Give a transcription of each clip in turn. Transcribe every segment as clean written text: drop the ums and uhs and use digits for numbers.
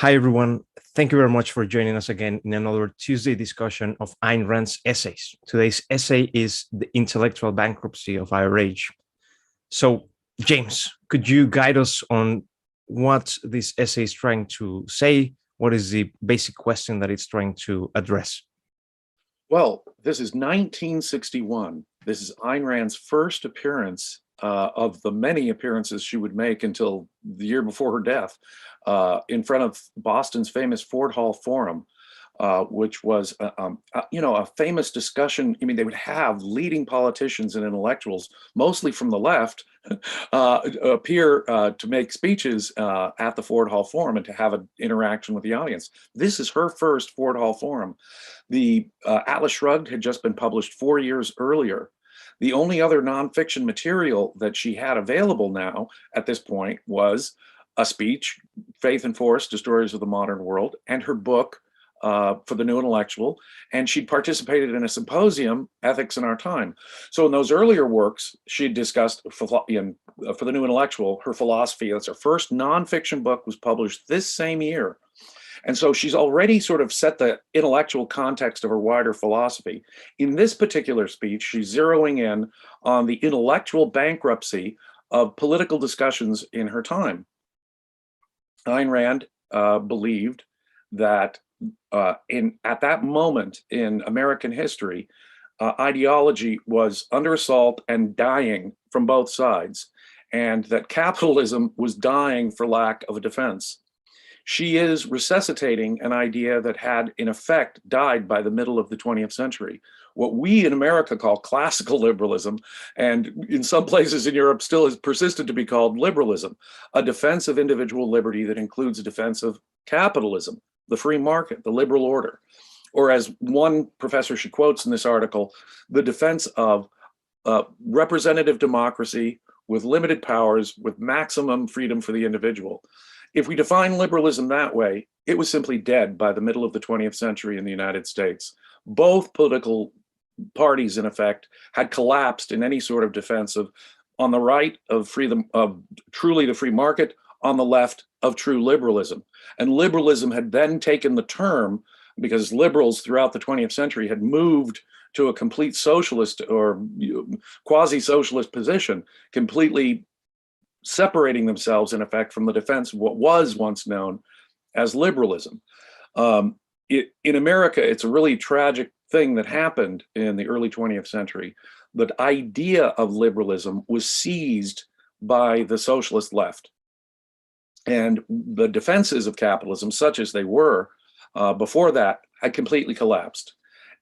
Hi, everyone. Thank you very much for joining us again in another Tuesday discussion of Ayn Rand's essays. Today's essay is The Intellectual Bankruptcy of Our Age. So, James, could you guide us on what this essay is trying to say? What is the basic question that it's trying to address? Well, this is 1961. This is Ayn Rand's first appearance of the many appearances she would make until the year before her death in front of Boston's famous Ford Hall Forum, which was, a famous discussion. I mean, they would have leading politicians and intellectuals, mostly from the left, appear to make speeches at the Ford Hall Forum and to have an interaction with the audience. This is her first Ford Hall Forum. The Atlas Shrugged had just been published 4 years earlier. The only other nonfiction material that she had available now at this point was a speech, Faith and Force, Destroyers of the Modern World, and her book for the New Intellectual. And she'd participated in a symposium, Ethics in Our Time. So in those earlier works, she discussed, for the New Intellectual, her philosophy. That's her first nonfiction book, was published this same year. And so she's already sort of set the intellectual context of her wider philosophy. In this particular speech, she's zeroing in on the intellectual bankruptcy of political discussions in her time. Ayn Rand believed that at that moment in American history, ideology was under assault and dying from both sides, and that capitalism was dying for lack of a defense. She is resuscitating an idea that had, in effect, died by the middle of the 20th century. What we in America call classical liberalism, and in some places in Europe still has persisted to be called liberalism, a defense of individual liberty that includes a defense of capitalism, the free market, the liberal order. Or as one professor she quotes in this article, the defense of representative democracy with limited powers, with maximum freedom for the individual. If we define liberalism that way, it was simply dead by the middle of the 20th century in the United States. Both political parties, in effect, had collapsed in any sort of defense of, on the right, of freedom, of truly the free market, on the left, of true liberalism. And liberalism had then taken the term, because liberals throughout the 20th century had moved to a complete socialist or quasi-socialist position, completely separating themselves, in effect, from the defense of what was once known as liberalism. In America, it's a really tragic thing that happened in the early 20th century. The idea of liberalism was seized by the socialist left. And the defenses of capitalism, such as they were before that, had completely collapsed.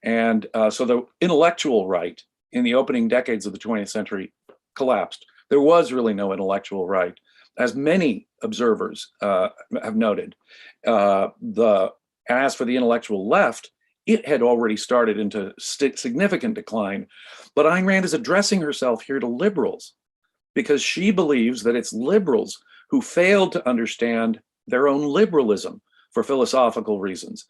And so the intellectual right in the opening decades of the 20th century collapsed. There was really no intellectual right. As many observers have noted, as for the intellectual left, it had already started into significant decline. But Ayn Rand is addressing herself here to liberals because she believes that it's liberals who failed to understand their own liberalism for philosophical reasons.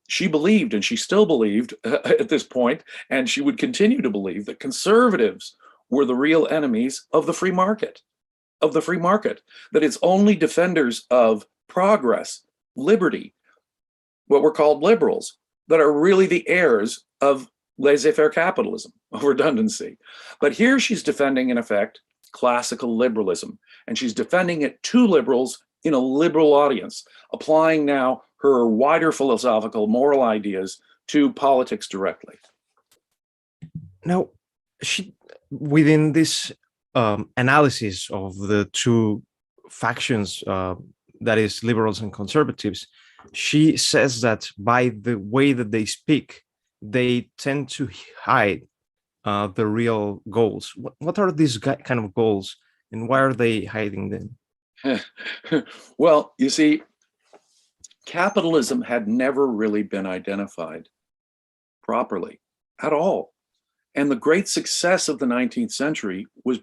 She believed, and she still believed at this point, and she would continue to believe, that conservatives were the real enemies of the free market, that it's only defenders of progress, liberty, what were called liberals, that are really the heirs of laissez-faire capitalism, of redundancy. But here she's defending, in effect, classical liberalism, and she's defending it to liberals in a liberal audience, applying now her wider philosophical, moral ideas to politics directly. Now, within this analysis of the two factions, that is liberals and conservatives, she says that by the way that they speak, they tend to hide the real goals. What are these kind of goals, and why are they hiding them? Well, you see, capitalism had never really been identified properly at all. And the great success of the 19th century was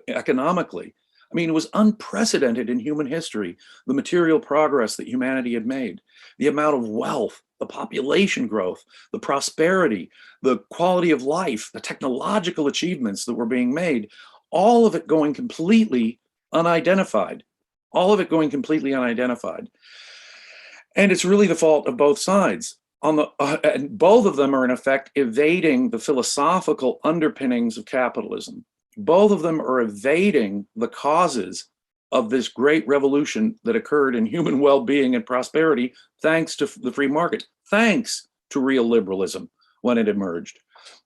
economically. I mean, it was unprecedented in human history, the material progress that humanity had made, the amount of wealth, the population growth, the prosperity, the quality of life, the technological achievements that were being made, all of it going completely unidentified, And it's really the fault of both sides. And both of them are in effect evading the philosophical underpinnings of capitalism. Both of them are evading the causes of this great revolution that occurred in human well-being and prosperity, thanks to the free market, thanks to real liberalism when it emerged.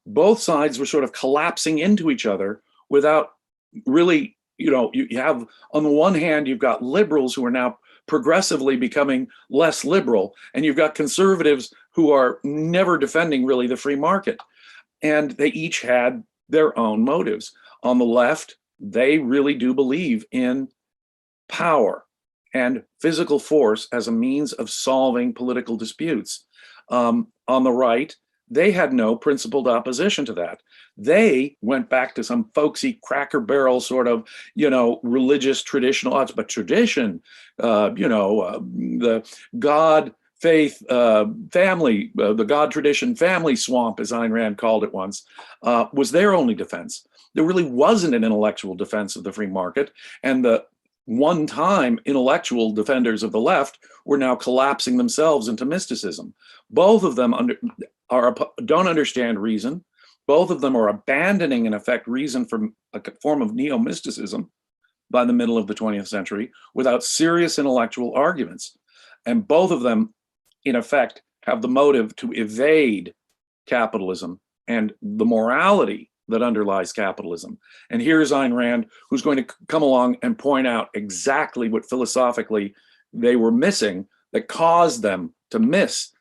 Both sides were sort of collapsing into each other without really, you have, on the one hand, you've got liberals who are now progressively becoming less liberal, and you've got conservatives who are never defending really the free market. And they each had their own motives. On the left, they really do believe in power and physical force as a means of solving political disputes. On the right, they had no principled opposition to that. They went back to some folksy Cracker Barrel sort of, religious traditional, but tradition, the God, faith, family, the God tradition family swamp, as Ayn Rand called it once, was their only defense. There really wasn't an intellectual defense of the free market, and the one-time intellectual defenders of the left were now collapsing themselves into mysticism. Both of them don't understand reason. Both of them are abandoning, in effect, reason from a form of neo-mysticism by the middle of the 20th century without serious intellectual arguments. And both of them, in effect, have the motive to evade capitalism and the morality that underlies capitalism. And here's Ayn Rand, who's going to come along and point out exactly what philosophically they were missing that caused them to miss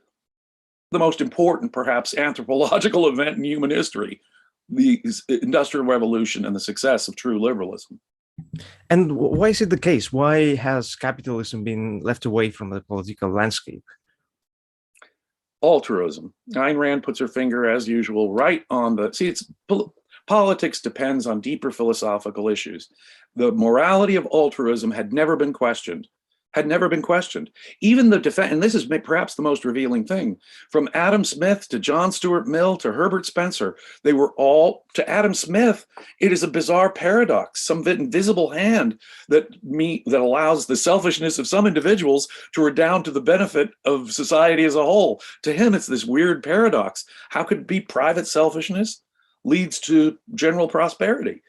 the most important, perhaps, anthropological event in human history, the Industrial Revolution and the success of true liberalism. And why is it the case? Why has capitalism been left away from the political landscape? Altruism. Ayn Rand puts her finger, as usual, right on the, politics depends on deeper philosophical issues. The morality of altruism had never been questioned. Even the defense, and this is perhaps the most revealing thing, from Adam Smith to John Stuart Mill to Herbert Spencer, they were all, to Adam Smith, it is a bizarre paradox, some invisible hand that allows the selfishness of some individuals to redound to the benefit of society as a whole. To him, it's this weird paradox. How could it be private selfishness leads to general prosperity?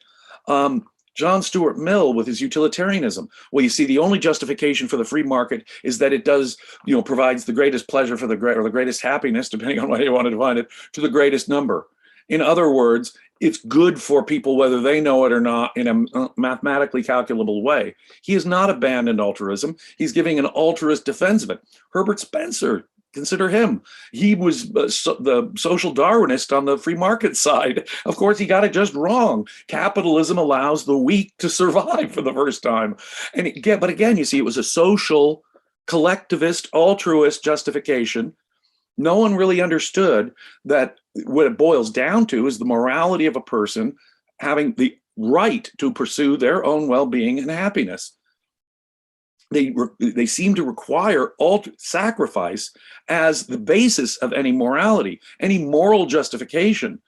John Stuart Mill with his utilitarianism. Well, you see, the only justification for the free market is that it does, provides the greatest pleasure for the greatest happiness, depending on how you want to define it, to the greatest number. In other words, it's good for people whether they know it or not in a mathematically calculable way. He has not abandoned altruism. He's giving an altruist defense of it. Herbert Spencer, consider him. He was the social Darwinist on the free market side. Of course, he got it just wrong. Capitalism allows the weak to survive for the first time. But again, you see, it was a social, collectivist, altruist justification. No one really understood that what it boils down to is the morality of a person having the right to pursue their own well-being and happiness. They seem to require sacrifice as the basis of any morality, any moral justification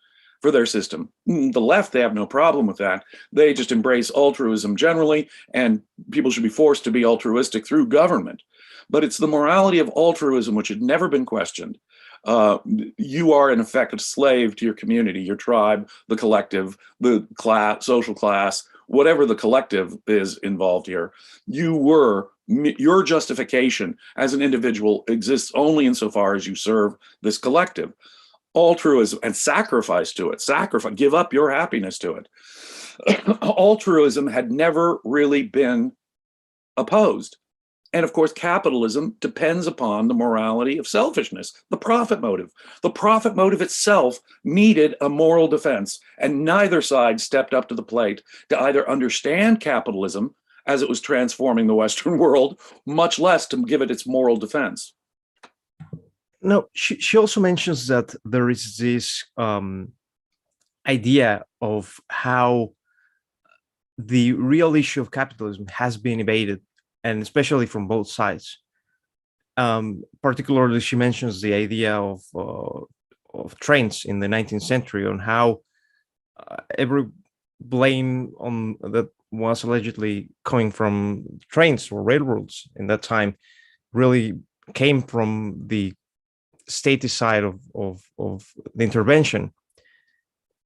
for their system. The left, they have no problem with that. They just embrace altruism generally, and people should be forced to be altruistic through government. But it's the morality of altruism which had never been questioned. You are, in effect, a slave to your community, your tribe, the collective, the class, social class, whatever the collective is involved here. Your justification as an individual exists only insofar as you serve this collective. Altruism and sacrifice to it, give up your happiness to it. Altruism had never really been opposed. And of course, capitalism depends upon the morality of selfishness, the profit motive. The profit motive itself needed a moral defense, and neither side stepped up to the plate to either understand capitalism as it was transforming the Western world, much less to give it its moral defense. No, she also mentions that there is this idea of how the real issue of capitalism has been evaded, and especially from both sides. Particularly, she mentions the idea of trains in the 19th century, on how every blame on that was allegedly coming from trains or railroads in that time really came from the statist side of the intervention,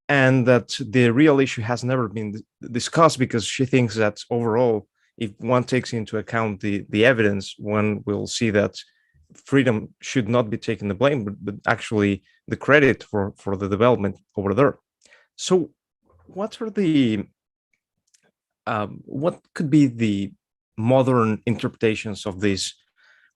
and that the real issue has never been discussed, because she thinks that overall, if one takes into account the evidence, one will see that freedom should not be taken the blame, but actually the credit for the development over there. So what are the what could be the modern interpretations of this?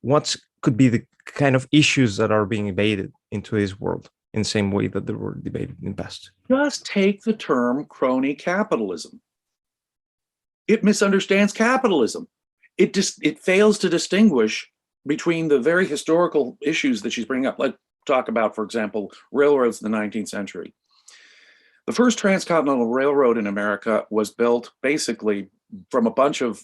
What could be the kind of issues that are being debated in today's world in the same way that they were debated in the past? Just take the term crony capitalism. It misunderstands capitalism. It fails to distinguish between the very historical issues that she's bringing up. Let's talk about, for example, railroads in the 19th century. The first transcontinental railroad in America was built basically from a bunch of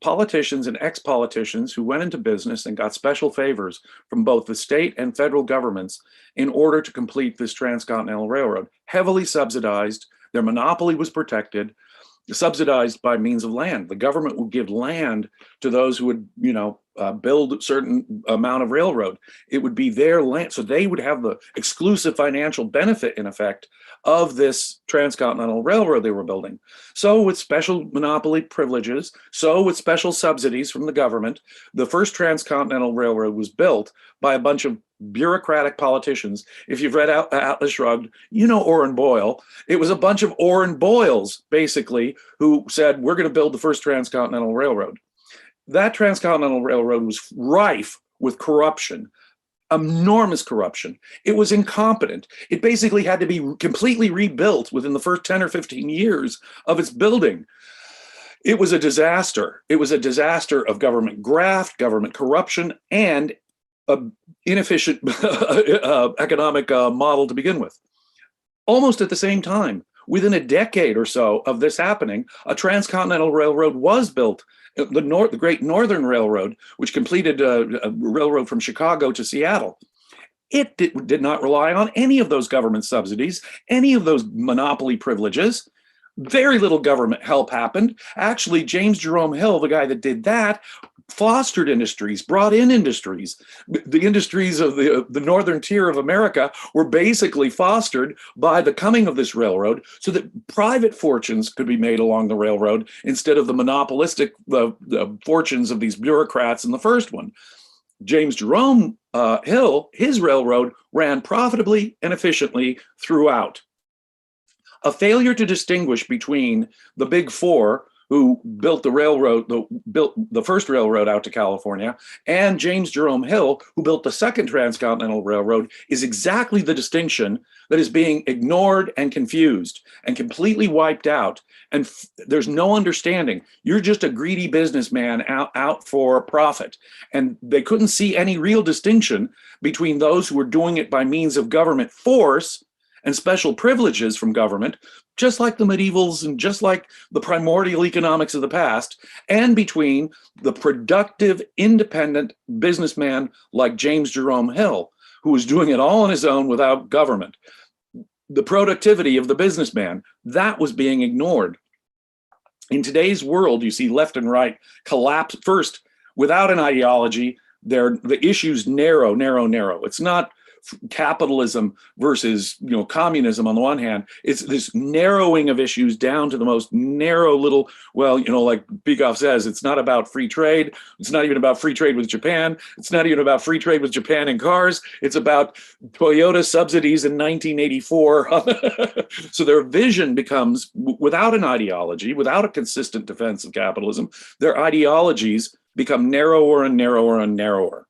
politicians and ex-politicians who went into business and got special favors from both the state and federal governments in order to complete this transcontinental railroad. Heavily subsidized, their monopoly was protected, subsidized by means of land. The government would give land to those who would, build a certain amount of railroad. It would be their land, so they would have the exclusive financial benefit, in effect, of this transcontinental railroad they were building. So with special monopoly privileges, so with special subsidies from the government, the first transcontinental railroad was built by a bunch of bureaucratic politicians. If you've read Atlas Shrugged, you know Orrin Boyle. It was a bunch of Orrin Boyles, basically, who said, we're going to build the first transcontinental railroad. That transcontinental railroad was rife with corruption, enormous corruption. It was incompetent. It basically had to be completely rebuilt within the first 10 or 15 years of its building. It was a disaster. It was a disaster of government graft, government corruption, and an inefficient economic model to begin with. Almost at the same time, within a decade or so of this happening, a transcontinental railroad was built. The Great Northern Railroad, which completed a railroad from Chicago to Seattle. It did not rely on any of those government subsidies, any of those monopoly privileges. Very little government help happened. Actually, James Jerome Hill, the guy that did that, fostered industries, brought in industries. The industries of the northern tier of America were basically fostered by the coming of this railroad, so that private fortunes could be made along the railroad instead of the monopolistic fortunes of these bureaucrats in the first one. James Jerome Hill, his railroad ran profitably and efficiently throughout. A failure to distinguish between the big four who built the railroad, built the first railroad out to California, and James Jerome Hill, who built the second transcontinental railroad, is exactly the distinction that is being ignored and confused and completely wiped out. And there's no understanding. You're just a greedy businessman out for profit. And they couldn't see any real distinction between those who were doing it by means of government force and special privileges from government, just like the medievals and just like the primordial economics of the past, and between the productive, independent businessman like James Jerome Hill, who was doing it all on his own without government. The productivity of the businessman, that was being ignored. In today's world, you see left and right collapse. First, without an ideology, the issues narrow. It's not capitalism versus communism on the one hand. It's this narrowing of issues down to the most narrow little, like Peikoff says, it's not about free trade. It's not even about free trade with Japan. It's not even about free trade with Japan in cars. It's about Toyota subsidies in 1984. So their vision becomes, without an ideology, without a consistent defense of capitalism, their ideologies become narrower and narrower and narrower.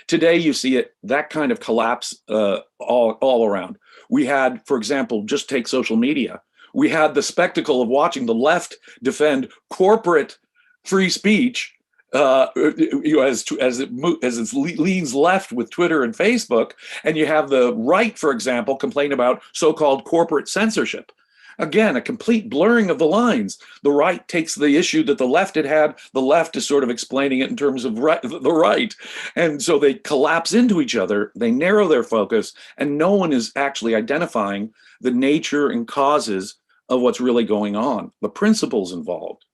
Today, you see that kind of collapse all around. We had, for example, just take social media. We had the spectacle of watching the left defend corporate free speech as it leans left with Twitter and Facebook, and you have the right, for example, complain about so-called corporate censorship. Again, a complete blurring of the lines. The right takes the issue that the left had. The left is sort of explaining it in terms of the right. And so they collapse into each other. They narrow their focus, and no one is actually identifying the nature and causes of what's really going on, the principles involved.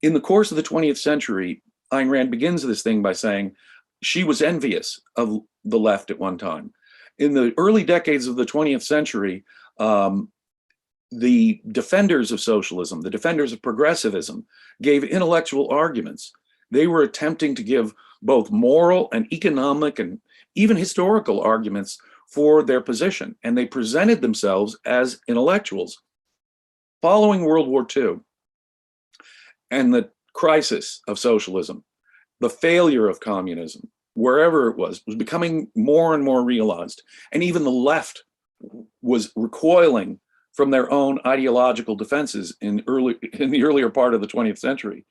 In the course of the 20th century, Ayn Rand begins this thing by saying she was envious of the left at one time. In the early decades of the 20th century, the defenders of socialism, the defenders of progressivism, gave intellectual arguments. They were attempting to give both moral and economic and even historical arguments for their position, and they presented themselves as intellectuals. Following World War II and the crisis of socialism, the failure of communism, wherever it was becoming more and more realized, and even the left was recoiling from their own ideological defenses in the earlier part of the 20th century.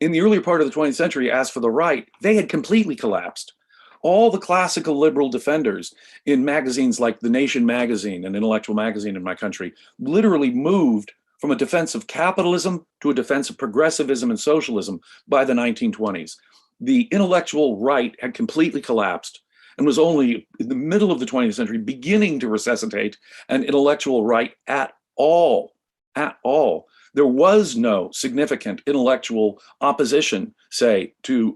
In the earlier part of the 20th century, as for the right, they had completely collapsed. All the classical liberal defenders in magazines like The Nation magazine, an intellectual magazine in my country, literally moved from a defense of capitalism to a defense of progressivism and socialism by the 1920s. The intellectual right had completely collapsed and was only in the middle of the 20th century beginning to resuscitate an intellectual right at all, at all. There was no significant intellectual opposition, say, to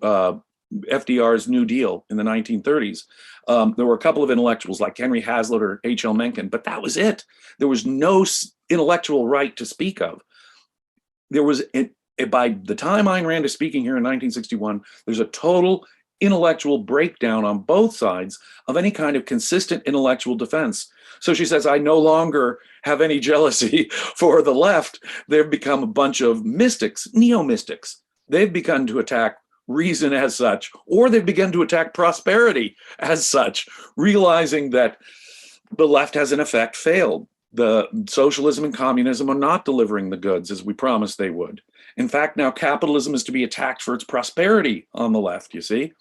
FDR's New Deal in the 1930s. There were a couple of intellectuals like Henry Hazlitt or H.L. Mencken, but that was it. There was no intellectual right to speak of. There was, by the time Ayn Rand is speaking here in 1961, there's a total intellectual breakdown on both sides of any kind of consistent intellectual defense. So she says, I no longer have any jealousy for the left. They've become a bunch of mystics, neo-mystics. They've begun to attack reason as such, or they've begun to attack prosperity as such, realizing that the left has in effect failed. The socialism and communism are not delivering the goods as we promised they would. In fact, now capitalism is to be attacked for its prosperity on the left, you see?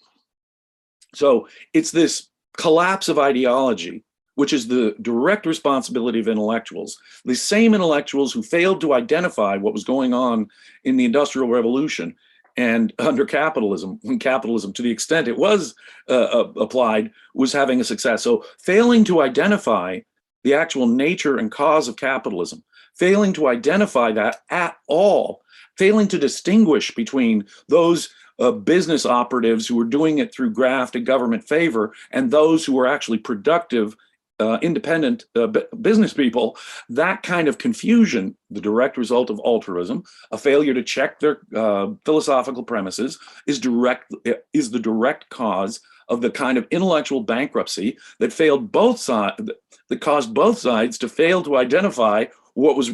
So it's this collapse of ideology, which is the direct responsibility of intellectuals. The same intellectuals who failed to identify what was going on in the Industrial Revolution and under capitalism, when capitalism, to the extent it was applied, was having a success. So failing to identify the actual nature and cause of capitalism, failing to identify that at all, failing to distinguish between those business operatives who were doing it through graft and government favor and those who were actually productive, independent business people, that kind of confusion, the direct result of altruism, a failure to check their philosophical premises, is the direct cause of the kind of intellectual bankruptcy that failed both sides, that caused both sides to fail to identify what was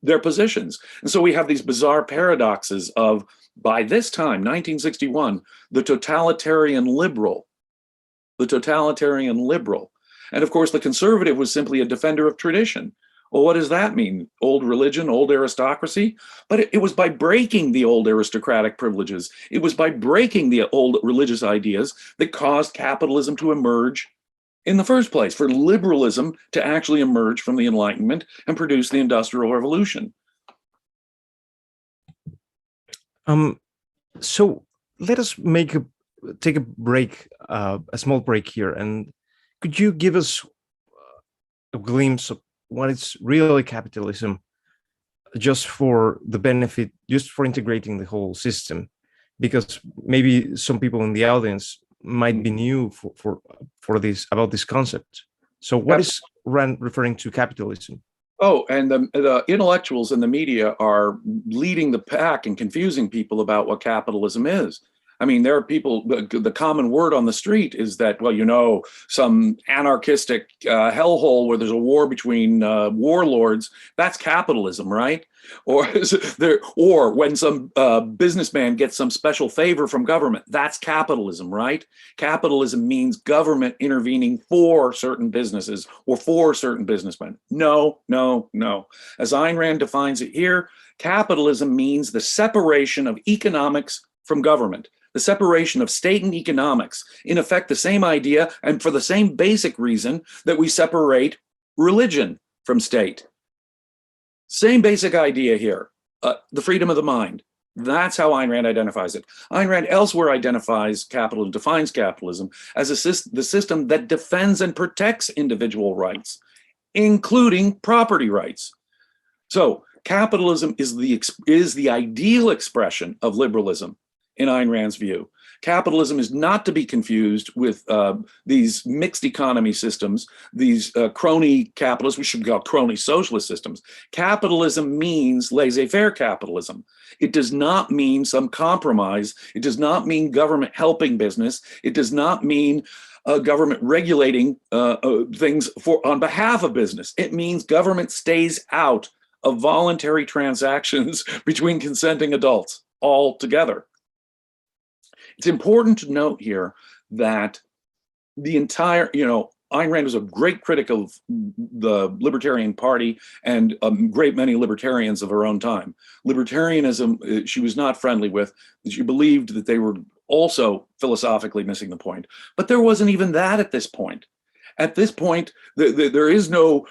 their positions. And so we have these bizarre paradoxes of, by this time, 1961, the totalitarian liberal. And of course, the conservative was simply a defender of tradition. Well, what does that mean? Old religion, old aristocracy? But it was by breaking the old aristocratic privileges. It was by breaking the old religious ideas that caused capitalism to emerge in the first place, for liberalism to actually emerge from the Enlightenment and produce the Industrial Revolution. So let us take a break, a small break here, and could you give us a glimpse of what is really capitalism, just for the benefit, just for integrating the whole system? Because maybe some people in the audience might be new for this, about this concept. So what is Rand referring to capitalism? Oh, and the intellectuals in the media are leading the pack and confusing people about what capitalism is. I mean, there are people, the common word on the street is that, well, you know, some anarchistic hellhole where there's a war between warlords, that's capitalism, right? Or when some businessman gets some special favor from government, that's capitalism, right? Capitalism means government intervening for certain businesses or for certain businessmen. No, no, no. As Ayn Rand defines it here, capitalism means the separation of economics from government, the separation of state and economics, in effect the same idea and for the same basic reason that we separate religion from state. Same basic idea here, the freedom of the mind. That's how Ayn Rand identifies it. Ayn Rand elsewhere identifies capitalism, defines capitalism as the system that defends and protects individual rights, including property rights. So Capitalism is the ideal expression of liberalism in Ayn Rand's view. Capitalism is not to be confused with these mixed economy systems, these crony capitalists, we should call crony socialist systems. Capitalism means laissez-faire capitalism. It does not mean some compromise. It does not mean government helping business. It does not mean government regulating things on behalf of business. It means government stays out of voluntary transactions between consenting adults altogether. It's important to note here that the entire, Ayn Rand was a great critic of the Libertarian Party and a great many libertarians of her own time. Libertarianism, she was not friendly with. She believed that they were also philosophically missing the point. But there wasn't even that at this point. At this point, there is no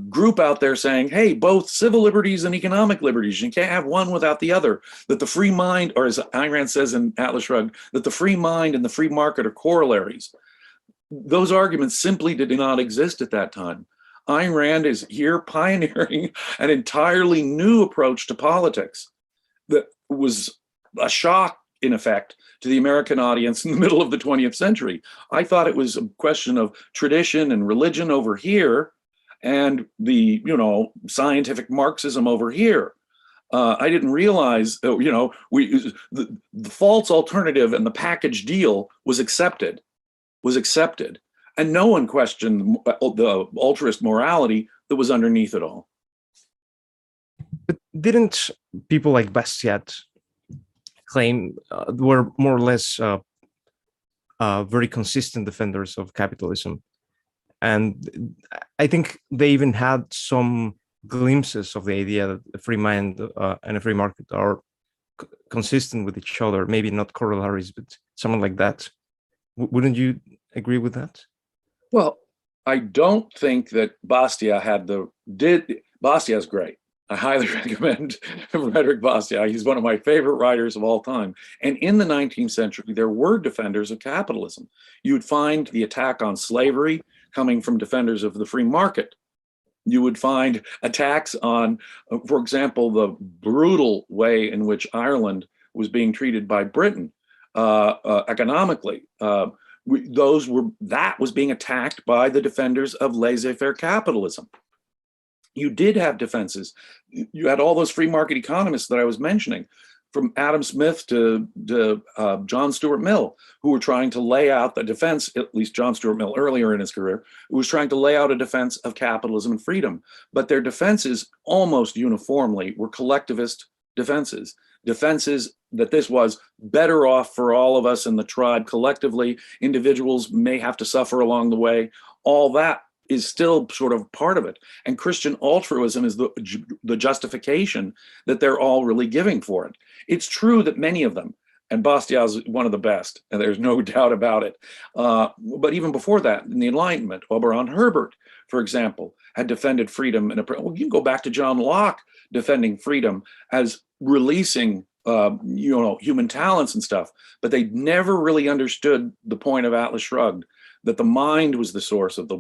group out there saying, hey, both civil liberties and economic liberties, you can't have one without the other. That the free mind, or as Ayn Rand says in Atlas Shrugged, that the free mind and the free market are corollaries. Those arguments simply did not exist at that time. Ayn Rand is here pioneering an entirely new approach to politics that was a shock, in effect, to the American audience in the middle of the 20th century. I thought it was a question of tradition and religion over here and the, scientific Marxism over here. I didn't realize, the false alternative and the package deal was accepted, and no one questioned the altruist morality that was underneath it all. But didn't people like Bastiat claim were more or less very consistent defenders of capitalism? And I think they even had some glimpses of the idea that a free mind and a free market are consistent with each other, maybe not corollaries, but something like that. Wouldn't you agree with that? Well, I don't think that Bastiat's great. I highly recommend Frederick Bastiat. He's one of my favorite writers of all time. And in the 19th century, there were defenders of capitalism. You would find the attack on slavery coming from defenders of the free market. You would find attacks on, for example, the brutal way in which Ireland was being treated by Britain economically. That was being attacked by the defenders of laissez-faire capitalism. You did have defenses. You had all those free market economists that I was mentioning, from Adam Smith to John Stuart Mill, who were trying to lay out the defense, at least John Stuart Mill earlier in his career, who was trying to lay out a defense of capitalism and freedom. But their defenses almost uniformly were collectivist defenses that this was better off for all of us in the tribe collectively. Individuals may have to suffer along the way. All that is still sort of part of it. And Christian altruism is the justification that they're all really giving for it. It's true that many of them, and Bastiat is one of the best, and there's no doubt about it. But even before that, in the Enlightenment, Auberon Herbert, for example, had defended freedom. You can go back to John Locke defending freedom as releasing human talents and stuff, but they never really understood the point of Atlas Shrugged, that the mind was the source of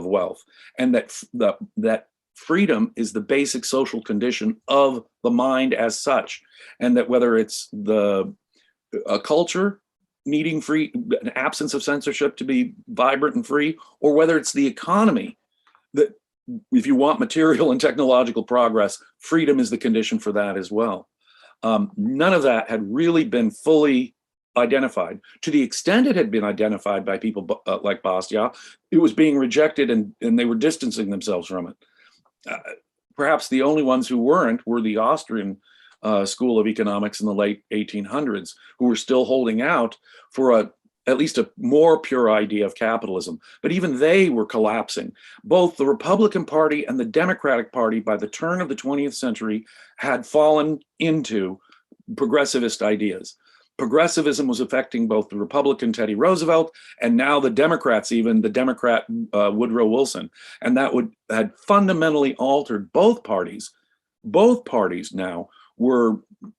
wealth, and that freedom is the basic social condition of the mind as such, and that whether it's a culture needing an absence of censorship to be vibrant and free, or whether it's the economy, that if you want material and technological progress, freedom is the condition for that as well. None of that had really been fully identified. To the extent it had been identified by people like Bastiat, it was being rejected and they were distancing themselves from it. Perhaps the only ones who weren't were the Austrian School of Economics in the late 1800s, who were still holding out for at least a more pure idea of capitalism. But even they were collapsing. Both the Republican Party and the Democratic Party, by the turn of the 20th century, had fallen into progressivist ideas. Progressivism was affecting both the Republican Teddy Roosevelt and now the Democrats, even the Democrat Woodrow Wilson. And that had fundamentally altered both parties. Both parties now were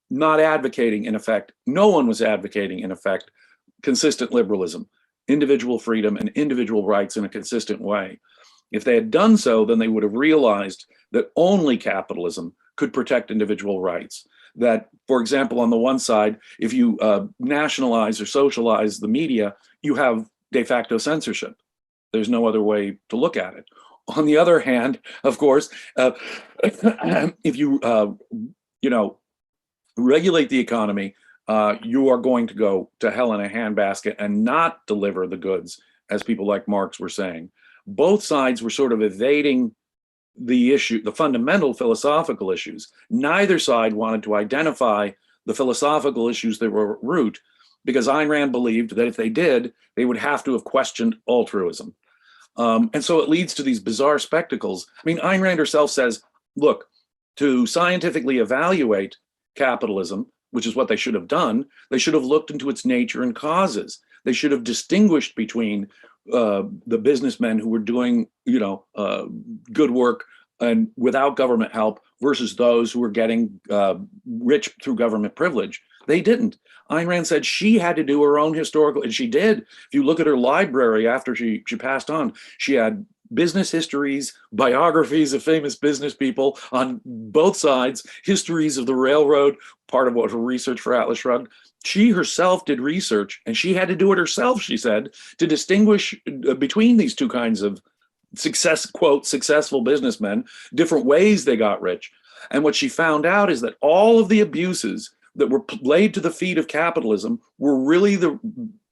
not advocating, in effect, no one was advocating, in effect, consistent liberalism, individual freedom and individual rights in a consistent way. If they had done so, then they would have realized that only capitalism could protect individual rights. That, for example, on the one side, if you nationalize or socialize the media, you have de facto censorship. There's no other way to look at it. On the other hand, of course, if you regulate the economy, you are going to go to hell in a handbasket and not deliver the goods, as people like Marx were saying. Both sides were sort of evading the issue, the fundamental philosophical issues. Neither side wanted to identify the philosophical issues that were at root, because Ayn Rand believed that if they did, they would have to have questioned altruism. And so it leads to these bizarre spectacles. I mean, Ayn Rand herself says, look, to scientifically evaluate capitalism, which is what they should have done, they should have looked into its nature and causes. They should have distinguished between the businessmen who were doing, good work and without government help versus those who were getting rich through government privilege. They didn't. Ayn Rand said she had to do her own historical, and she did. If you look at her library after she passed on, she had business histories, biographies of famous business people on both sides, histories of the railroad, part of what her research for Atlas Shrugged. She herself did research, and she had to do it herself, she said, to distinguish between these two kinds of successful businessmen, different ways they got rich. And what she found out is that all of the abuses that were laid to the feet of capitalism were really the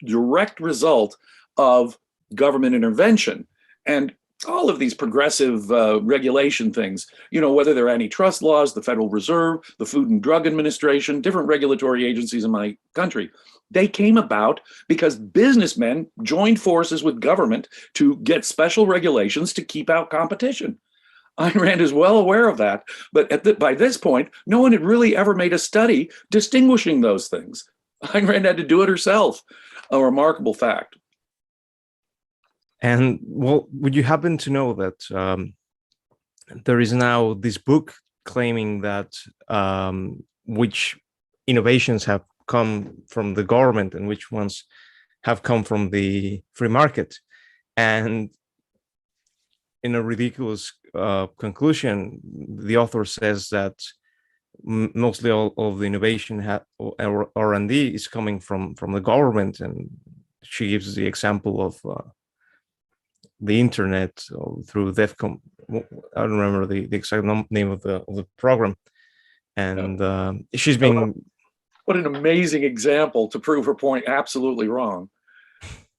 direct result of government intervention. And all of these progressive regulation things, whether they're antitrust laws, the Federal Reserve, the Food and Drug Administration, different regulatory agencies in my country, they came about because businessmen joined forces with government to get special regulations to keep out competition. Ayn Rand is well aware of that, but by this point, no one had really ever made a study distinguishing those things. Ayn Rand had to do it herself, a remarkable fact. And well, would you happen to know that there is now this book claiming that which innovations have come from the government and which ones have come from the free market? And in a ridiculous conclusion, the author says that mostly all of the innovation R&D is coming from the government, and she gives the example of the internet through DEFCON. I don't remember the exact name of the program, and she's been. What an amazing example to prove her point absolutely wrong,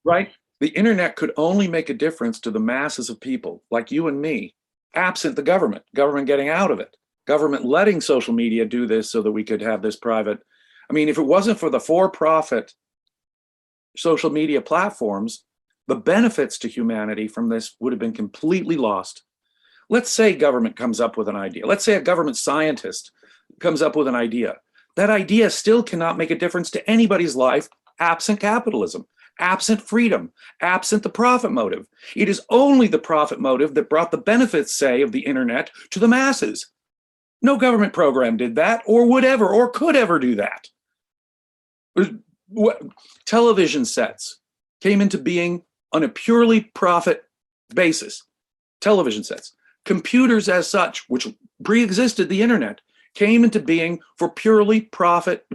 right? The internet could only make a difference to the masses of people like you and me, absent the government getting out of it, government letting social media do this so that we could have this private. I mean, if it wasn't for the for-profit social media platforms, the benefits to humanity from this would have been completely lost. Let's say government comes up with an idea. Let's say a government scientist comes up with an idea. That idea still cannot make a difference to anybody's life absent capitalism, absent freedom, absent the profit motive. It is only the profit motive that brought the benefits, say, of the internet to the masses. No government program did that, or would ever, or could ever do that. Television sets came into being on a purely profit basis. Television sets. Computers as such, which pre-existed the internet, came into being for purely profit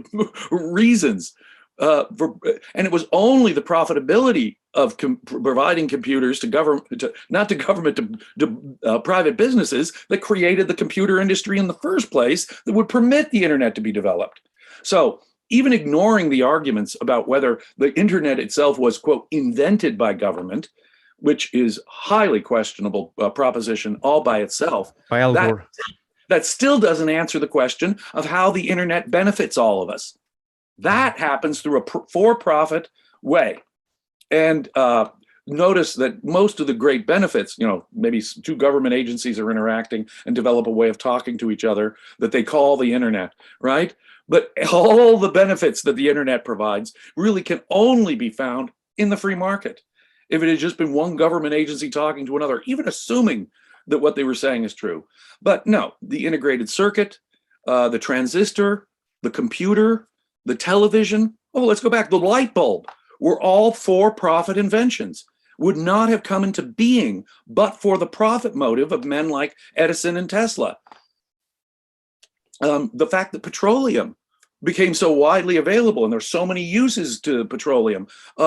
reasons. And it was only the profitability of providing computers to government, not to government, to private businesses, that created the computer industry in the first place that would permit the internet to be developed. So even ignoring the arguments about whether the internet itself was, quote, invented by government, which is highly questionable proposition all by itself, by Al Gore. That still doesn't answer the question of how the internet benefits all of us. That happens through a for-profit way. And notice that most of the great benefits, maybe two government agencies are interacting and develop a way of talking to each other that they call the internet, right? But all the benefits that the internet provides really can only be found in the free market. If it had just been one government agency talking to another, even assuming that what they were saying is true. But no, the integrated circuit, the transistor, the computer, the television, let's go back, the light bulb, were all for-profit inventions, would not have come into being but for the profit motive of men like Edison and Tesla. The fact that petroleum became so widely available and there's so many uses to petroleum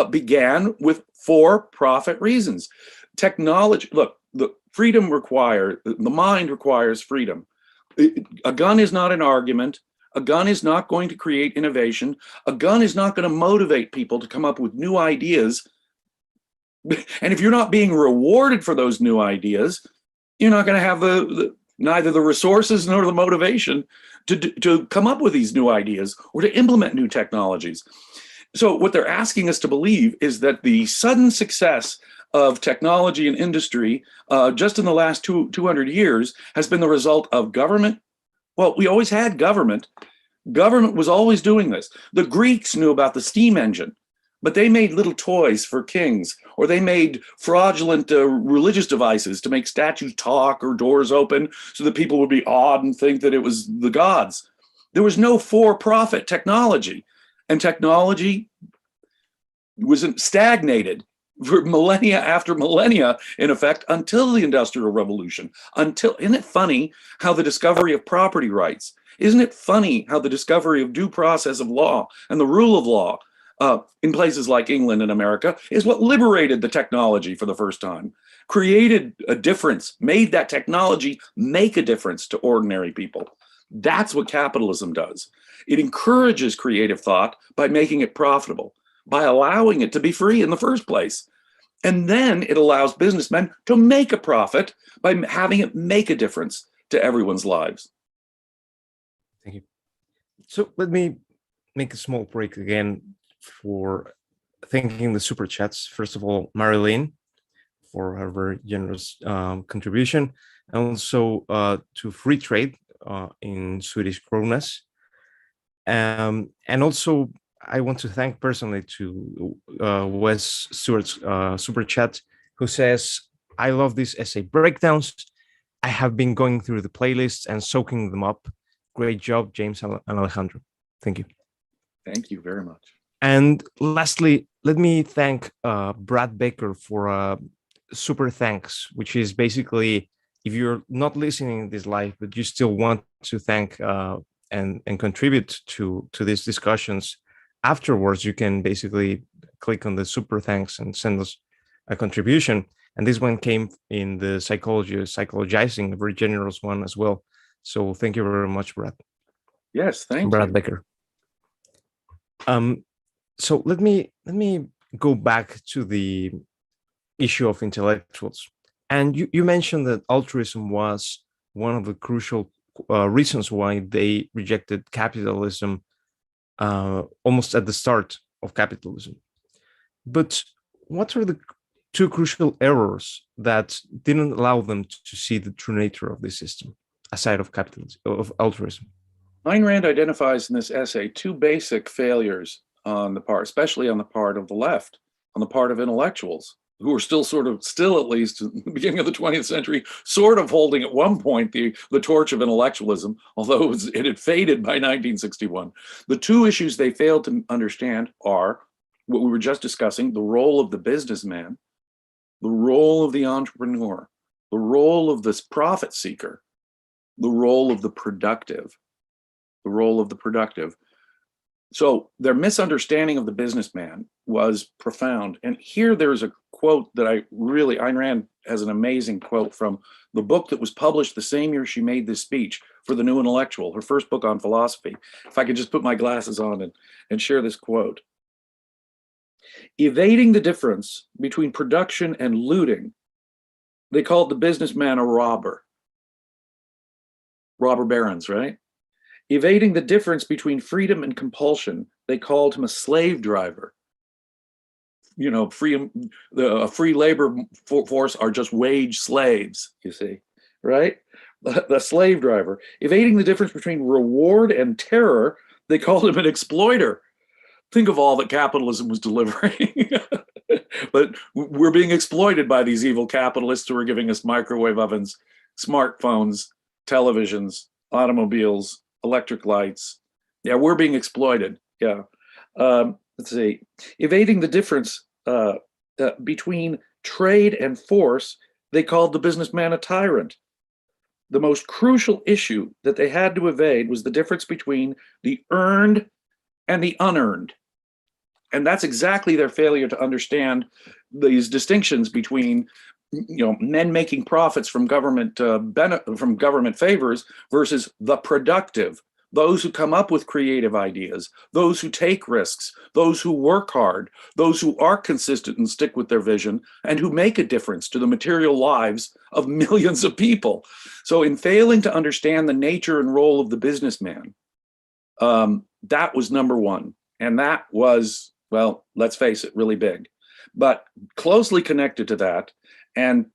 began with for-profit reasons. Technology, look, the freedom requires, the mind requires freedom. A gun is not an argument. A gun is not going to create innovation. A gun is not going to motivate people to come up with new ideas. And if you're not being rewarded for those new ideas, you're not going to have neither the resources nor the motivation to come up with these new ideas or to implement new technologies. So what they're asking us to believe is that the sudden success of technology and industry just in the last 200 years has been the result of government. Well, we always had government. Government was always doing this. The Greeks knew about the steam engine, but they made little toys for kings, or they made fraudulent religious devices to make statues talk or doors open so that people would be awed and think that it was the gods. There was no for-profit technology, and technology wasn't stagnated for millennia after millennia, in effect, until the Industrial Revolution. Isn't it funny how the discovery of property rights, isn't it funny how the discovery of due process of law and the rule of law in places like England and America is what liberated the technology for the first time, created a difference, made that technology make a difference to ordinary people. That's what capitalism does. It encourages creative thought by making it profitable, by allowing it to be free in the first place. And then it allows businessmen to make a profit by having it make a difference to everyone's lives. Thank you. So let me make a small break again for thanking the super chats. First of all, Marilyn for her very generous contribution, and also to Free Trade in Swedish kronas. And also, I want to thank personally to Wes Stewart's super chat, who says, "I love these essay breakdowns. I have been going through the playlists and soaking them up. Great job, James and Alejandro." Thank you. Thank you very much. And lastly, let me thank Brad Baker for super thanks, which is basically, if you're not listening this live, but you still want to thank and contribute to these discussions afterwards, you can basically click on the super thanks and send us a contribution. And this one came in the psychologizing, a very generous one as well. So thank you very much, Brad. Yes, thank you. Brad Baker. So let me go back to the issue of intellectuals. And you mentioned that altruism was one of the crucial reasons why they rejected capitalism almost at the start of capitalism. But what are the two crucial errors that didn't allow them to see the true nature of this system, aside of capitalism, of altruism? Ayn Rand identifies in this essay two basic failures on the part, especially on the part of the left, on the part of intellectuals, who are still at least in the beginning of the 20th century, sort of holding at one point the torch of intellectualism, although it had faded by 1961. The two issues they failed to understand are what we were just discussing: the role of the businessman, the role of the entrepreneur, the role of this profit seeker, the role of the productive, the role of the productive. So their misunderstanding of the businessman was profound. And here there's a quote that Ayn Rand has an amazing quote from the book that was published the same year she made this speech for The New Intellectual, her first book on philosophy. If I could just put my glasses on and share this quote. Evading the difference between production and looting, they called the businessman a robber. Robber barons, right? Evading the difference between freedom and compulsion, they called him a slave driver. You know, a free labor force are just wage slaves, you see, right? The slave driver. Evading the difference between reward and terror, they called him an exploiter. Think of all that capitalism was delivering. But we're being exploited by these evil capitalists who are giving us microwave ovens, smartphones, televisions, automobiles, electric lights. Yeah, we're being exploited. Yeah. Let's see. Evading the difference between trade and force, they called the businessman a tyrant. the most crucial issue that they had to evade was the difference between the earned and the unearned. And that's exactly their failure to understand these distinctions between men making profits from government from government favors versus the productive, those who come up with creative ideas, those who take risks, those who work hard, those who are consistent and stick with their vision, and who make a difference to the material lives of millions of people. So in failing to understand the nature and role of the businessman, that was number one. And that was, well, let's face it, really big. But closely connected to that, and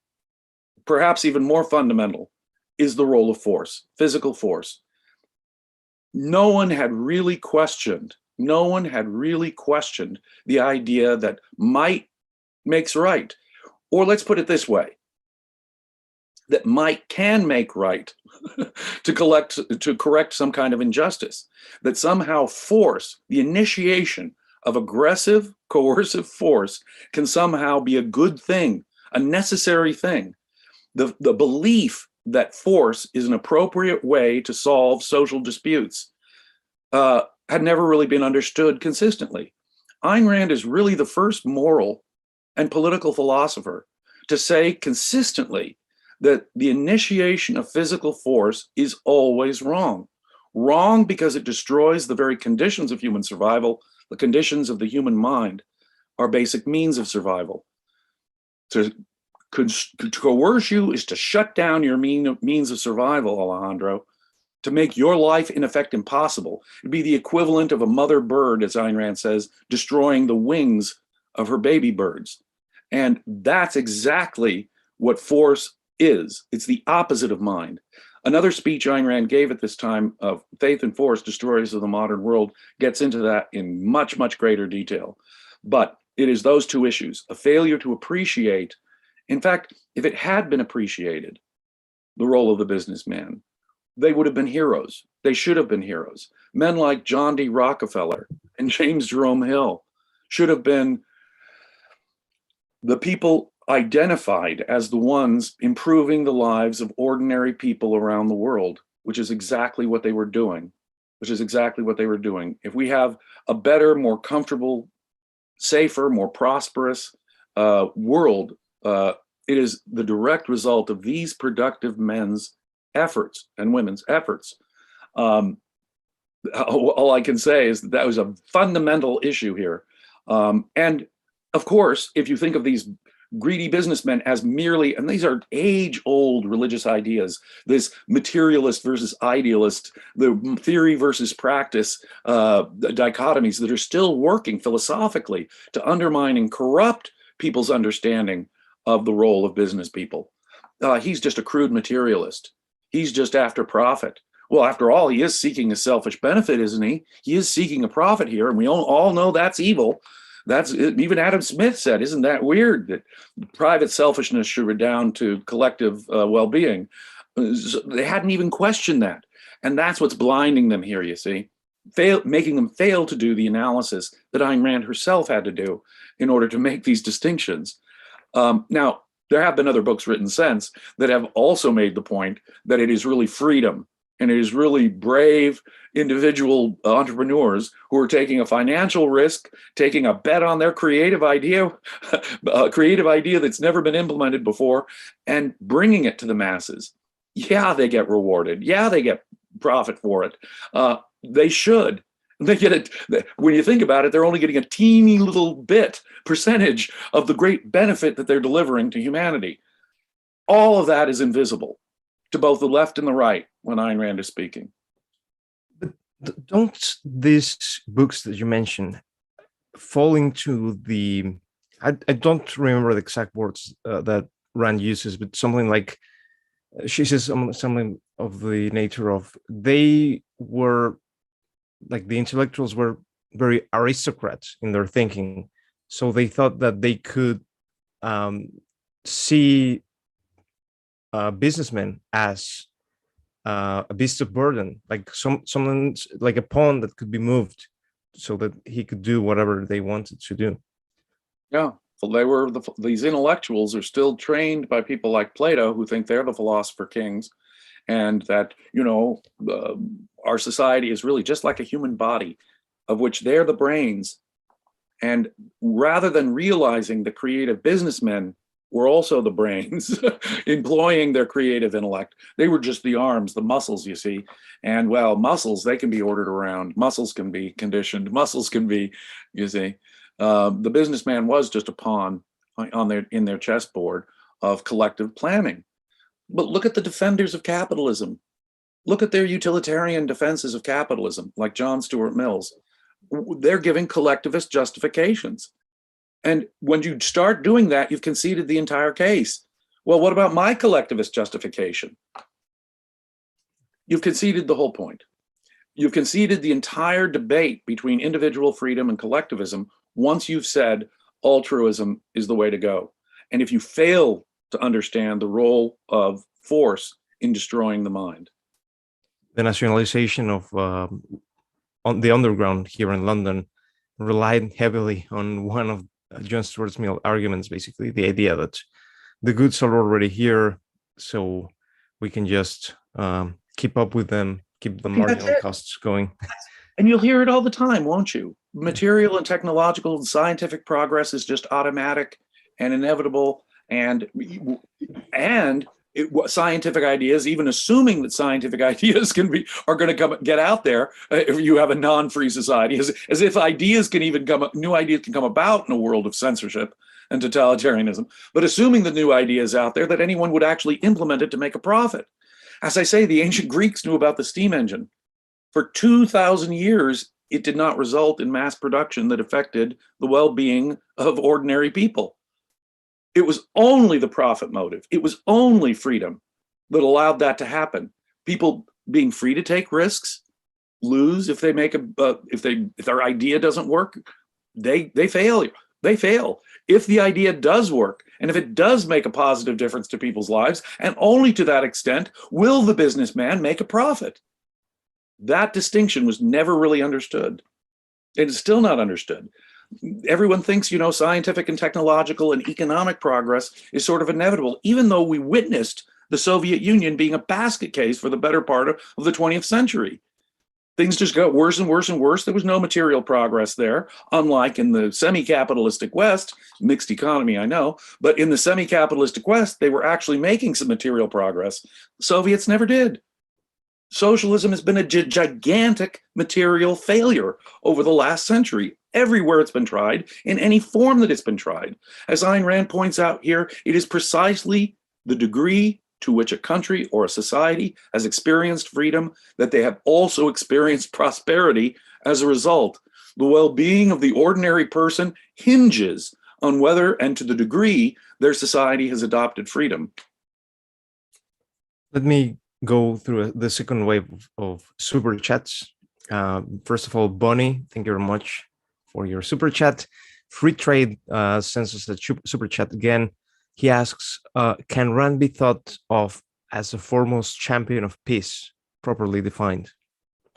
perhaps even more fundamental, is the role of force, physical force. No one had really questioned the idea that might makes right. Or let's put it this way, that might can make right to correct some kind of injustice, that somehow force, the initiation of aggressive, coercive force, can somehow be a good thing, a necessary thing. The belief that force is an appropriate way to solve social disputes had never really been understood consistently. Ayn Rand is really the first moral and political philosopher to say consistently that the initiation of physical force is always wrong. Wrong because it destroys the very conditions of human survival, the conditions of the human mind, our basic means of survival. To coerce you is to shut down your means of survival, Alejandro, to make your life in effect impossible. It'd be the equivalent of a mother bird, as Ayn Rand says, destroying the wings of her baby birds. And that's exactly what force is. It's the opposite of mind. Another speech Ayn Rand gave at this time of Faith and Force, Destroyers of the Modern World, gets into that in much, much greater detail. But it is those two issues, a failure to appreciate. In fact, if it had been appreciated, the role of the businessman, they would have been heroes. They should have been heroes. Men like John D. Rockefeller and James Jerome Hill should have been the people identified as the ones improving the lives of ordinary people around the world, which is exactly what they were doing. If we have a better, more comfortable, safer, more prosperous world, it is the direct result of these productive men's efforts and women's efforts. All I can say is that was a fundamental issue here. And of course, if you think of these greedy businessmen as merely, and these are age-old religious ideas, this materialist versus idealist, the theory versus practice dichotomies that are still working philosophically to undermine and corrupt people's understanding of the role of business people. He's just a crude materialist. He's just after profit. Well, after all, he is seeking a selfish benefit, isn't he? He is seeking a profit here, and we all know that's evil. That's even Adam Smith said, isn't that weird that private selfishness should redound to collective well-being? They hadn't even questioned that. And that's what's blinding them here, you see, making them fail to do the analysis that Ayn Rand herself had to do in order to make these distinctions. Now, there have been other books written since that have also made the point that it is really freedom and it is really brave individual entrepreneurs who are taking a financial risk, taking a bet on their creative idea, a creative idea that's never been implemented before, and bringing it to the masses. Yeah, they get rewarded. Yeah, they get profit for it. They should. They get it. When you think about it, they're only getting a teeny little percentage of the great benefit that they're delivering to humanity. All of that is invisible to both the left and the right when Ayn Rand is speaking. But don't these books that you mentioned fall into the, I don't remember the exact words that Rand uses, but something like, she says something of the nature of, they were, like, the intellectuals were very aristocrats in their thinking. So they thought that they could see businessmen as a beast of burden, like someone, like a pawn that could be moved so that he could do whatever they wanted to do. Yeah, they were these intellectuals are still trained by people like Plato, who think they're the philosopher kings, and that, our society is really just like a human body, of which they're the brains. And rather than realizing the creative businessmen were also the brains employing their creative intellect, they were just the arms, the muscles, you see. And well, muscles, they can be ordered around. Muscles can be conditioned. Muscles can be, you see. The businessman was just a pawn in their chessboard of collective planning. But look at the defenders of capitalism. Look at their utilitarian defenses of capitalism, like John Stuart Mill's. They're giving collectivist justifications. And when you start doing that, you've conceded the entire case. Well, what about my collectivist justification? You've conceded the whole point. You've conceded the entire debate between individual freedom and collectivism once you've said altruism is the way to go. And if you fail to understand the role of force in destroying the mind. The nationalization of on the underground here in London relied heavily on one of John Stuart Mill's arguments, basically the idea that the goods are already here, so we can just keep up with them, keep the marginal costs going. And you'll hear it all the time, won't you? Material and technological and scientific progress is just automatic and inevitable, and scientific ideas, even assuming that scientific ideas are going to get out there if you have a non-free society, as if new ideas can come about in a world of censorship and totalitarianism, but assuming the new idea is out there, that anyone would actually implement it to make a profit. As I say, the ancient Greeks knew about the steam engine. For 2,000 years, it did not result in mass production that affected the well-being of ordinary people. It was only the profit motive. It was only freedom that allowed that to happen. People being free to take risks, lose if they make if their idea doesn't work, they fail. They fail. If the idea does work, and if it does make a positive difference to people's lives, and only to that extent will the businessman make a profit. That distinction was never really understood. It is still not understood. Everyone thinks, scientific and technological and economic progress is sort of inevitable, even though we witnessed the Soviet Union being a basket case for the better part of the 20th century. Things just got worse and worse and worse. There was no material progress there, unlike in the semi-capitalistic West, mixed economy, I know, but in the semi-capitalistic West, they were actually making some material progress. The Soviets never did. Socialism has been a gigantic material failure over the last century, everywhere it's been tried, in any form that it's been tried. As Ayn Rand points out here, it is precisely the degree to which a country or a society has experienced freedom that they have also experienced prosperity as a result. The well-being of the ordinary person hinges on whether and to the degree their society has adopted freedom. Let me go through the second wave of super chats. First of all, Bonnie, thank you very much for your super chat. Free Trade sends us a super chat again. He asks, can Rand be thought of as a foremost champion of peace, properly defined?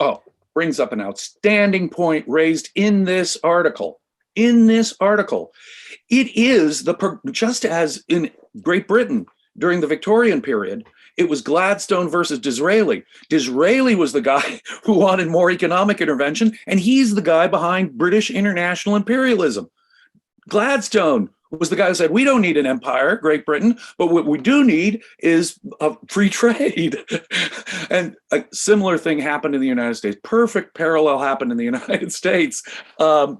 Oh, brings up an outstanding point raised in this article. In this article, it is just as in Great Britain during the Victorian period, it was Gladstone versus Disraeli. Disraeli was the guy who wanted more economic intervention, and he's the guy behind British international imperialism. Gladstone was the guy who said, we don't need an empire, Great Britain, but what we do need is a free trade. And a similar thing happened in the United States. Perfect parallel happened in the United States. The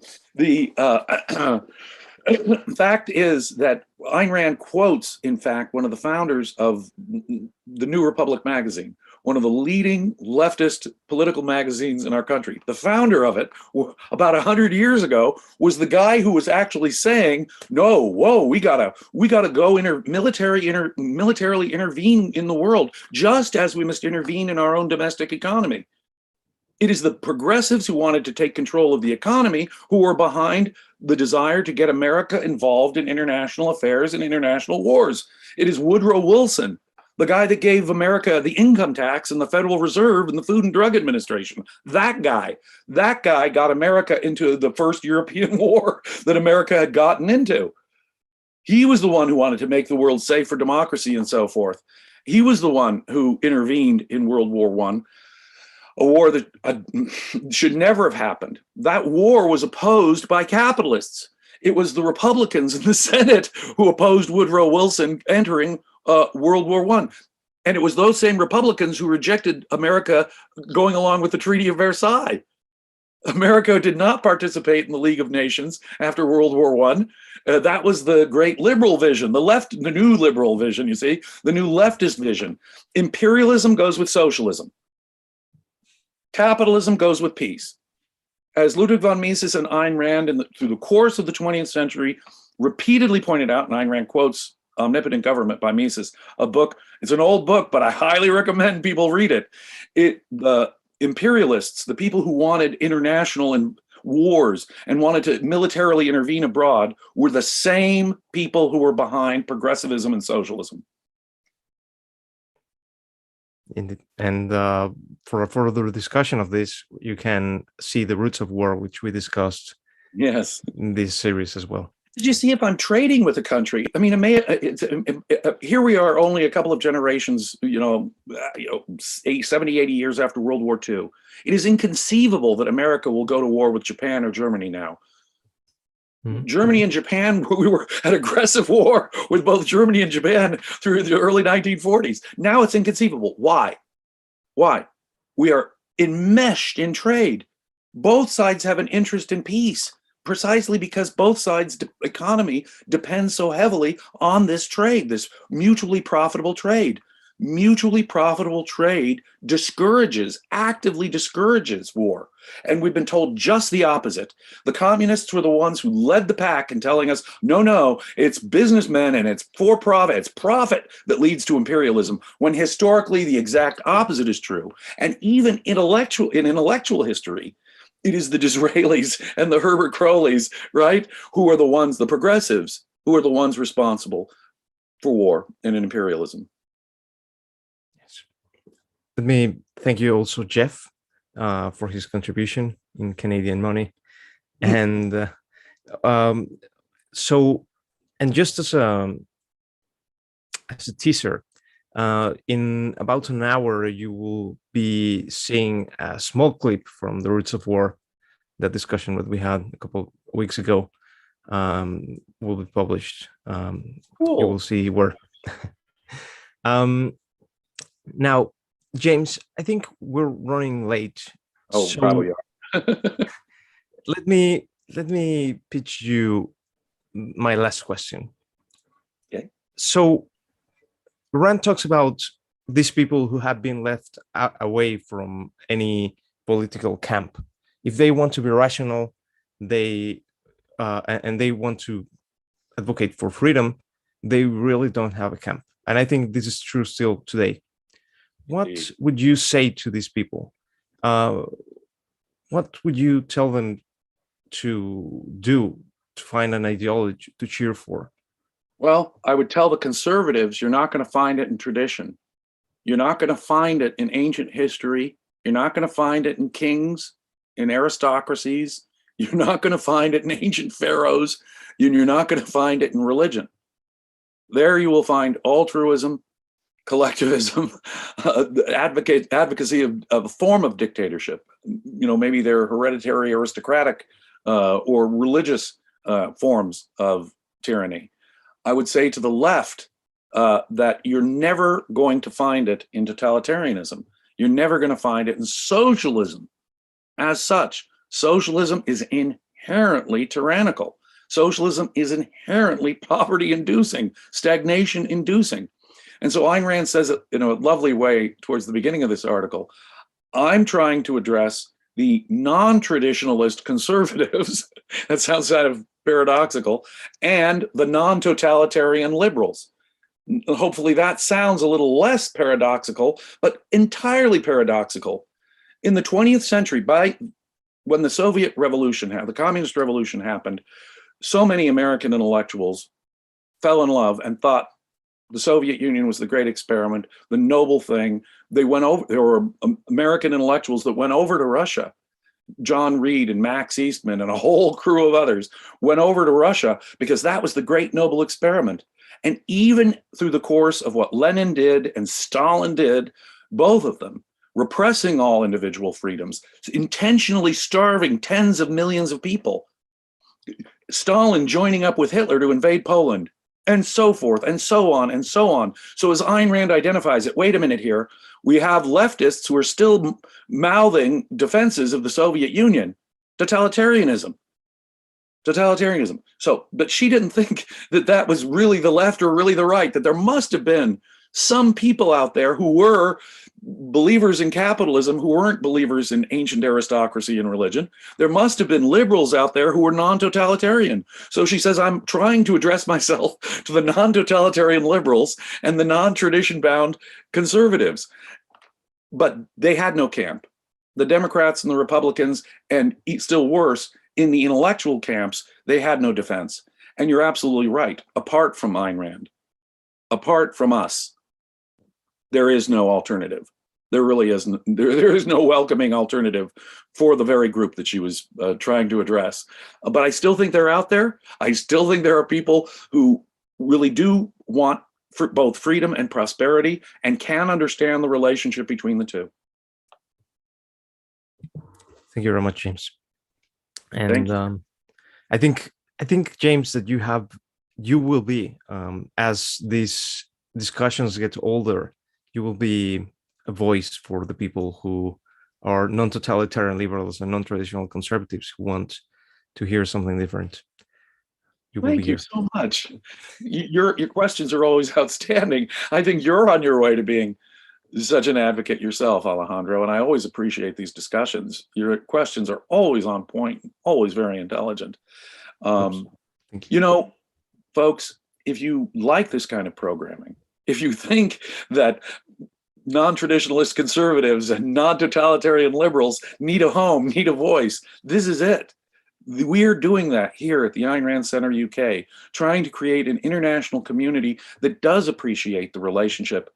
fact is that Ayn Rand quotes, in fact, one of the founders of the New Republic magazine, one of the leading leftist political magazines in our country. The founder of it, about 100 years ago, was the guy who was actually saying, no, whoa, we gotta go militarily intervene in the world, just as we must intervene in our own domestic economy. It is the progressives who wanted to take control of the economy who were behind the desire to get America involved in international affairs and international wars. It is Woodrow Wilson, the guy that gave America the income tax and the Federal Reserve and the Food and Drug Administration. That guy got America into the first European war that America had gotten into. He was the one who wanted to make the world safe for democracy and so forth. He was the one who intervened in World War One, a war that should never have happened. That war was opposed by capitalists. It was the Republicans in the Senate who opposed Woodrow Wilson entering World War One. And it was those same Republicans who rejected America going along with the Treaty of Versailles. America did not participate in the League of Nations after World War One. That was the great liberal vision, the new liberal vision, you see, the new leftist vision. Imperialism goes with socialism. Capitalism goes with peace. As Ludwig von Mises and Ayn Rand through the course of the 20th century repeatedly pointed out, and Ayn Rand quotes Omnipotent Government by Mises, a book, it's an old book, but I highly recommend people read it. The imperialists, the people who wanted international and wars and wanted to militarily intervene abroad, were the same people who were behind progressivism and socialism. And for a further discussion of this, you can see The Roots of War, which we discussed in this series as well. Did you see if I'm trading with a country? I mean, here we are only a couple of generations, 70, 80 years after World War II. It is inconceivable that America will go to war with Japan or Germany now. Mm-hmm. Germany and Japan, we were at aggressive war with both Germany and Japan through the early 1940s. Now it's inconceivable. Why? Why? We are enmeshed in trade. Both sides have an interest in peace, precisely because both sides' economy depends so heavily on this trade, this mutually profitable trade. Mutually profitable trade actively discourages war. And we've been told just the opposite. The communists were the ones who led the pack in telling us, no, it's businessmen and it's for profit. It's profit that leads to imperialism, when historically the exact opposite is true. And even in intellectual history, it is the Disraelis and the Herbert Croleys, right, who are the ones, the progressives, who are the ones responsible for war and imperialism. Let me thank you also, Jeff, for his contribution in Canadian money. And just as a teaser, in about an hour, you will be seeing a small clip from The Roots of War. That discussion that we had a couple of weeks ago will be published. Cool. You will see where. Now, James, I think we're running late. Oh, so probably are. let me pitch you my last question. Okay. So Rand talks about these people who have been left away from any political camp. If they want to be rational, and they want to advocate for freedom, they really don't have a camp. And I think this is true still today. What would you say to these people? What would you tell them to do to find an ideology to cheer for? Well, I would tell the conservatives, you're not going to find it in tradition. You're not going to find it in ancient history. You're not going to find it in kings, in aristocracies. You're not going to find it in ancient pharaohs. You're not going to find it in religion. There you will find altruism, collectivism, advocacy of a form of dictatorship. Maybe they're hereditary, aristocratic, or religious forms of tyranny. I would say to the left that you're never going to find it in totalitarianism. You're never going to find it in socialism. As such, socialism is inherently tyrannical. Socialism is inherently poverty-inducing, stagnation-inducing. And so Ayn Rand says it in a lovely way towards the beginning of this article. I'm trying to address the non-traditionalist conservatives, that sounds kind of paradoxical, and the non-totalitarian liberals. Hopefully that sounds a little less paradoxical, but entirely paradoxical. In the 20th century, when the Soviet Revolution happened, the Communist Revolution happened, so many American intellectuals fell in love and thought the Soviet Union was the great experiment, the noble thing. There were American intellectuals that went over to Russia John Reed and Max Eastman and a whole crew of others went over to Russia because that was the great noble experiment. And even through the course of what Lenin did and Stalin did, both of them repressing all individual freedoms, intentionally starving tens of millions of people, Stalin joining up with Hitler to invade Poland, and so forth, and so on, and so on. So as Ayn Rand identifies it, wait a minute here, we have leftists who are still mouthing defenses of the Soviet Union, totalitarianism. So, but she didn't think that that was really the left or really the right, that there must have been some people out there who were believers in capitalism who weren't believers in ancient aristocracy and religion. There must have been liberals out there who were non-totalitarian. So she says, I'm trying to address myself to the non-totalitarian liberals and the non-tradition bound conservatives. But they had no camp. The Democrats and the Republicans, and still worse, in the intellectual camps, they had no defense. And you're absolutely right. Apart from Ayn Rand, apart from us, there is no alternative. There really isn't. There is no welcoming alternative for the very group that she was trying to address. But I still think they're out there. I still think there are people who really do want for both freedom and prosperity and can understand the relationship between the two. Thank you very much, James. Thank And you. I think James, that you will be, as these discussions get older, you will be a voice for the people who are non-totalitarian liberals and non-traditional conservatives who want to hear something different. You will be Thank you here. so much. Your questions are always outstanding. I think you're on your way to being such an advocate yourself, Alejandro, and I always appreciate these discussions. Your questions are always on point, always very intelligent. Thank you. You know, folks, if you like this kind of programming, if you think that non-traditionalist conservatives and non-totalitarian liberals need a home, need a voice, this is it. We're doing that here at the Ayn Rand Center UK, trying to create an international community that does appreciate the relationship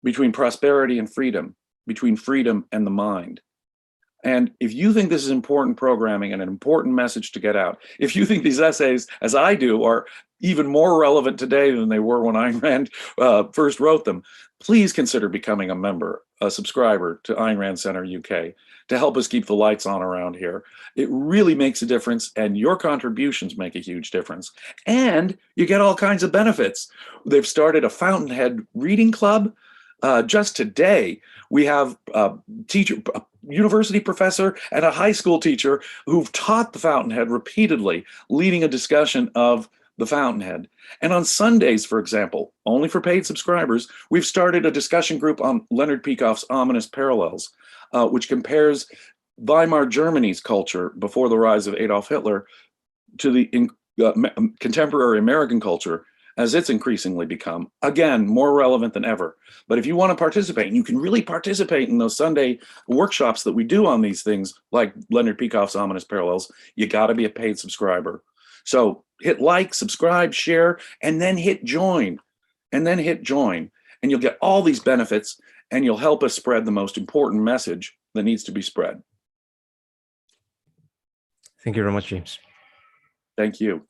between prosperity and freedom, between freedom and the mind. And if you think this is important programming and an important message to get out, if you think these essays, as I do, are even more relevant today than they were when Ayn Rand first wrote them, please consider becoming a member, a subscriber to Ayn Rand Center UK to help us keep the lights on around here. It really makes a difference, and your contributions make a huge difference. And you get all kinds of benefits. They've started a Fountainhead reading club. Just today, we have a university professor and a high school teacher who've taught the Fountainhead repeatedly, leading a discussion of the Fountainhead. And on Sundays, for example, only for paid subscribers, we've started a discussion group on Leonard Peikoff's Ominous Parallels, which compares Weimar Germany's culture before the rise of Adolf Hitler to the contemporary American culture as it's increasingly become, again, more relevant than ever. But if you want to participate, and you can really participate in those Sunday workshops that we do on these things, like Leonard Peikoff's Ominous Parallels, you got to be a paid subscriber. So hit like, subscribe, share, and then hit join, and you'll get all these benefits, and you'll help us spread the most important message that needs to be spread. Thank you very much, James. Thank you.